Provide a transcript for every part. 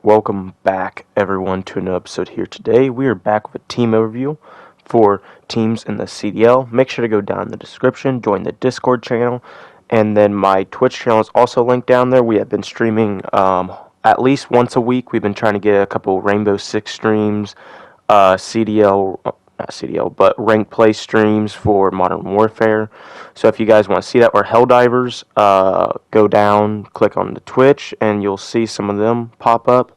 Welcome back, everyone, to another episode here today. We are back with a team overview for teams in the CDL. Make sure to go down in the description, join the Discord channel, and then my Twitch channel is also linked down there. We have been streaming at least once a week. We've been trying to get a couple Rainbow Six streams, not CDL, but ranked play streams for Modern Warfare. So if you guys want to see that, or Helldivers, go down, click on the Twitch, and you'll see some of them pop up.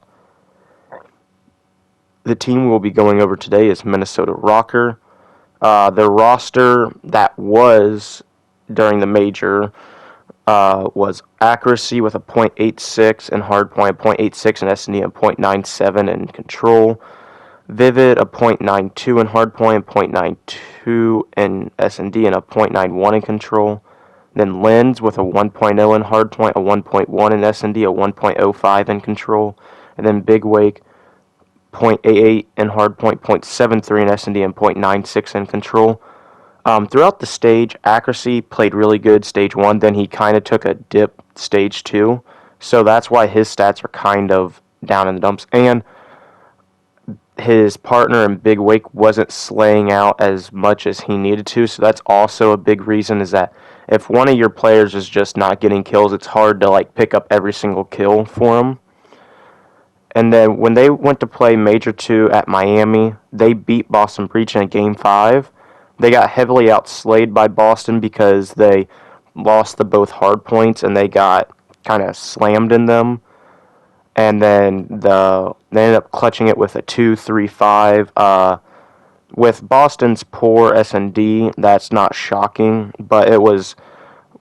The team we'll be going over today is Minnesota ROKR. Their roster that was during the major was accuracy with a .86 and hardpoint, a .86 and S&D, and .97 in control. Vivid, a .92 in hardpoint, .92 in S&D, and a .91 in control. Then Lens with a 1.0 in hardpoint, a 1.1 in S&D, a 1.05 in control. And then Big Wake, .88 in hardpoint, .73 in S&D, and .96 in control. Throughout the stage, accuracy played really good stage 1. Then he kind of took a dip stage 2. So that's why his stats are kind of down in the dumps. And his partner in Big Wake wasn't slaying out as much as he needed to, so that's also a big reason, is that if one of your players is just not getting kills, it's hard to pick up every single kill for him. And then when they went to play Major 2 at Miami, they beat Boston Breach in Game 5. They got heavily outslayed by Boston because they lost the both hard points and they got kind of slammed in them. And then they ended up clutching it with a 2-3-5. With Boston's poor S&D, that's not shocking, but it was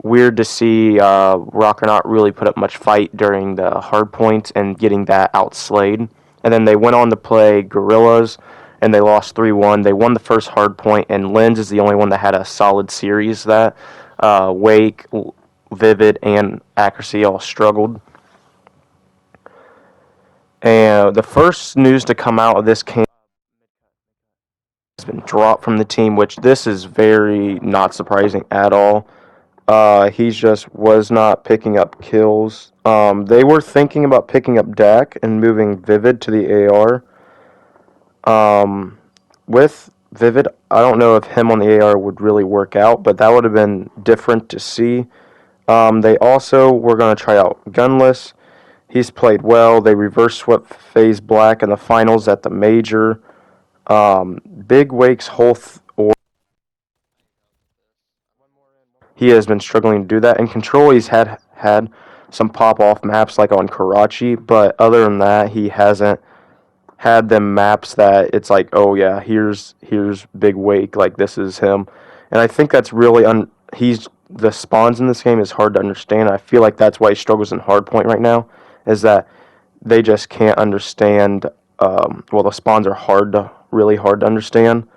weird to see ROKR not really put up much fight during the hard points and getting that outslayed. And then they went on to play Gorillas, and they lost 3-1. They won the first hard point, and Lens is the only one that had a solid series. That Wake, Vivid, and Accuracy all struggled. And the first news to come out of this camp has been dropped from the team, which this is very not surprising at all. He just was not picking up kills. They were thinking about picking up Dak and moving Vivid to the AR. With Vivid, I don't know if him on the AR would really work out, but that would have been different to see. They also were going to try out Gunless. He's played well. They reverse swept FaZe Black in the finals at the major. Big Wake's he has been struggling to do that. In control, he's had some pop-off maps like on Karachi, but other than that, he hasn't had them maps that it's like, oh yeah, here's Big Wake, like this is him. And I think that's really the spawns in this game is hard to understand. I feel like that's why he struggles in hardpoint right now, is that they just can't understand. The spawns are really hard to understand.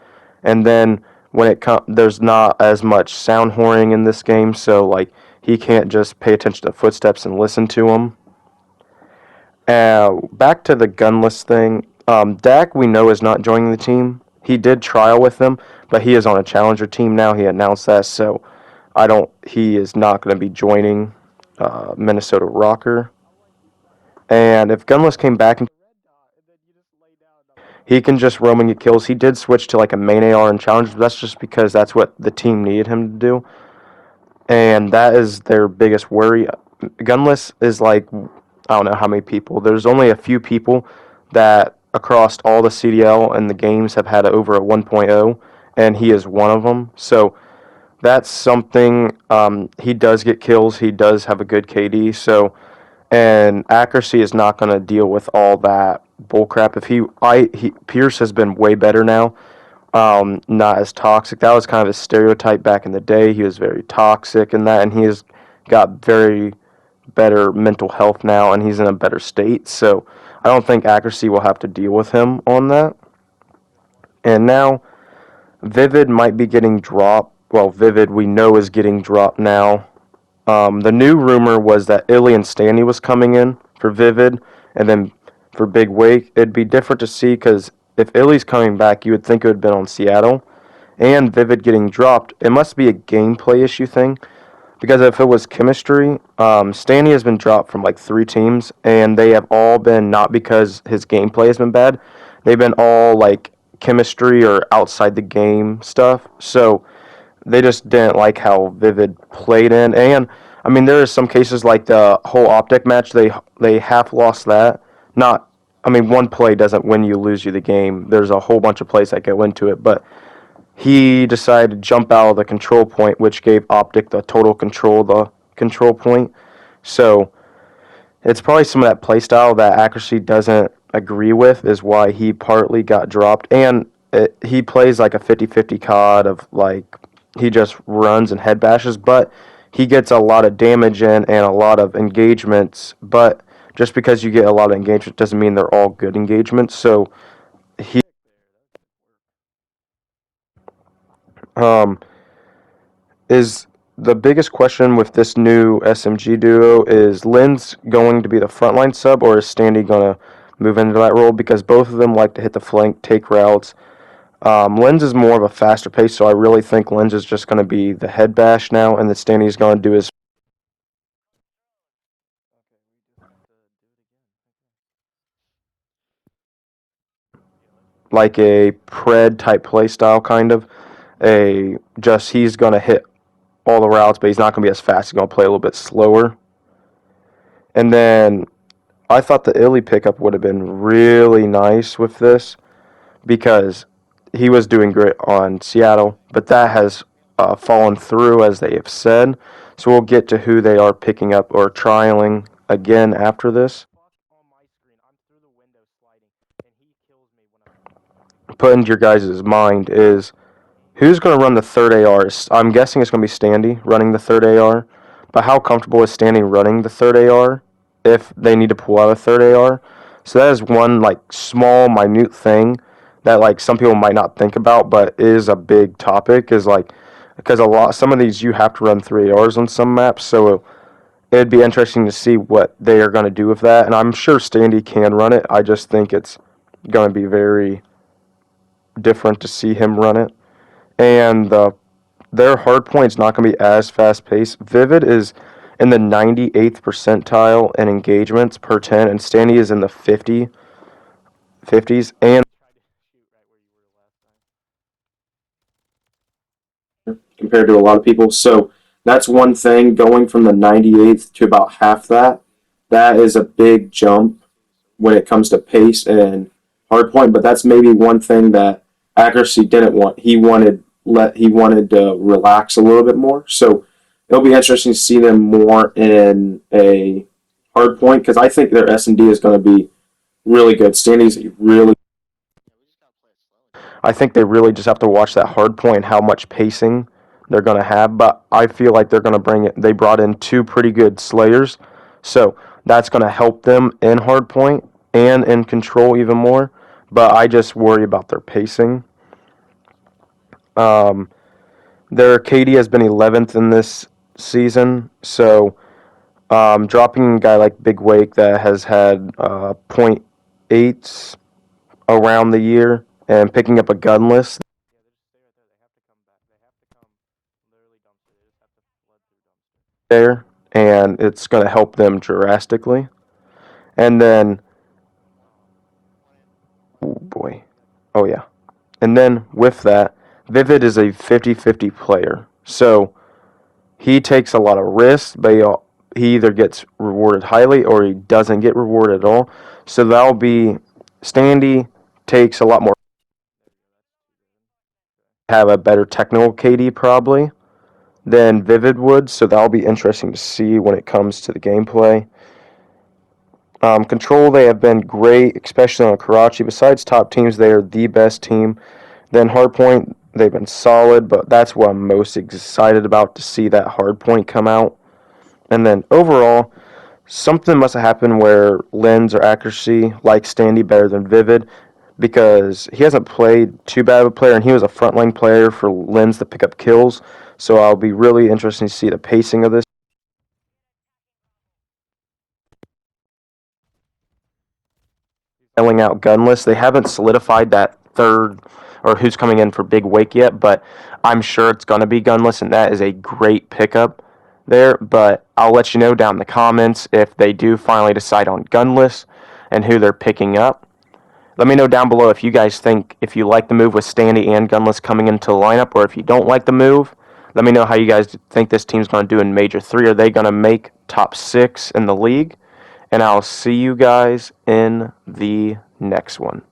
And then when there's not as much sound whoring in this game, so he can't just pay attention to footsteps and listen to them. Back to the Gunless thing. Dak, we know, is not joining the team. He did trial with them, but he is on a challenger team now. He announced that, so he is not going to be joining Minnesota ROKR. And if Gunless came back, he can just roam and get kills. He did switch to a main AR and challenge, but that's just because that's what the team needed him to do. And that is their biggest worry. Gunless is I don't know how many people. There's only a few people that across all the CDL and the games have had over a 1.0, and he is one of them. So that's something. He does get kills. He does have a good KD. And accuracy is not going to deal with all that bullcrap. Pierce has been way better now. Not as toxic. That was kind of a stereotype back in the day. He was very toxic in that, and he has got very better mental health now, and he's in a better state. So I don't think accuracy will have to deal with him on that. And now Vivid might be getting dropped. Well, Vivid we know is getting dropped now. The new rumor was that Illey and Stanley was coming in for Vivid, and then for Big Wake, it'd be different to see, because if Illey's coming back, you would think it would have been on Seattle. And Vivid getting dropped, it must be a gameplay issue thing, Because if it was chemistry, Stanley has been dropped from like 3 teams, and they have all been not because his gameplay has been bad. They've been all like chemistry or outside the game stuff. So they just didn't like how Vivid played in. And I mean, there is some cases like the whole optic match. They half lost that. Not, I mean, one play doesn't win you, lose you the game. There's a whole bunch of plays that go into it, but he decided to jump out of the control point, which gave Optic the total control, the control point. So it's probably some of that play style that Accuracy doesn't agree with is why he partly got dropped. And he plays like a 50-50 COD of like he just runs and head bashes, but he gets a lot of damage in and a lot of engagements. But just because you get a lot of engagement doesn't mean they're all good engagements. So he is the biggest question with this new SMG duo is Lynn's going to be the frontline sub or is Standy going to move into that role? Because both of them like to hit the flank, take routes. Lynn's is more of a faster pace, so I really think Lynn's is just going to be the head bash now, and that Standy's going to do his like a pred type play style kind of. He's going to hit all the routes, but he's not going to be as fast. He's going to play a little bit slower. And then I thought the Illey pickup would have been really nice with this because he was doing great on Seattle, but that has fallen through as they have said. So we'll get to who they are picking up or trialing again after this. Put into your guys' mind is who's going to run the third AR? I'm guessing it's going to be Standy running the third AR, but how comfortable is Standy running the third AR if they need to pull out a third AR? So that is one like small, minute thing that like some people might not think about, but is a big topic. Is like because some of these you have to run 3 ARs on some maps, so it'd be interesting to see what they are going to do with that. And I'm sure Standy can run it. I just think it's going to be very different to see him run it. And their hard point's not going to be as fast paced. Vivid is in the 98th percentile in engagements per 10, and Standy is in the 50s. And compared to a lot of people, so that's one thing. Going from the 98th to about half that is a big jump when it comes to pace and hard point. But that's maybe one thing that Accuracy didn't want. He wanted to relax a little bit more. So it'll be interesting to see them more in a hard point because I think their S&D is going to be really good. Standy's really. I think they really just have to watch that hard point and how much pacing they're going to have. But I feel like they're going to bring it. They brought in 2 pretty good slayers, so that's going to help them in hard point and in control even more. But I just worry about their pacing. Their KD has been 11th in this season, so dropping a guy like Big Wake that has had .8s around the year and picking up a gunless there, and it's going to help them drastically. And then, oh boy, oh yeah. And then with that, Vivid is a 50-50 player. So he takes a lot of risks, but he either gets rewarded highly or he doesn't get rewarded at all. So that'll be Standy takes a lot more, have a better technical KD probably than Vivid would. So that'll be interesting to see when it comes to the gameplay. Control, they have been great, especially on Karachi. Besides top teams, they are the best team. Then Hardpoint, they've been solid, but that's what I'm most excited about to see that Hardpoint come out. And then overall, something must have happened where Lens or Accuracy like Standy better than Vivid because he hasn't played too bad of a player, and he was a frontline player for Lens to pick up kills. So I'll be really interested to see the pacing of this. Filling out gunless. They haven't solidified that third or who's coming in for Big Wake yet, but I'm sure it's going to be gunless, and that is a great pickup. there, but I'll let you know down in the comments if they do finally decide on gunless and who they're picking up. Let me know down below if you guys think, if you like the move with Standy and gunless coming into the lineup, or if you don't like the move. Let me know how you guys think this team's going to do in Major 3. Are they going to make top 6 in the league? And I'll see you guys in the next one.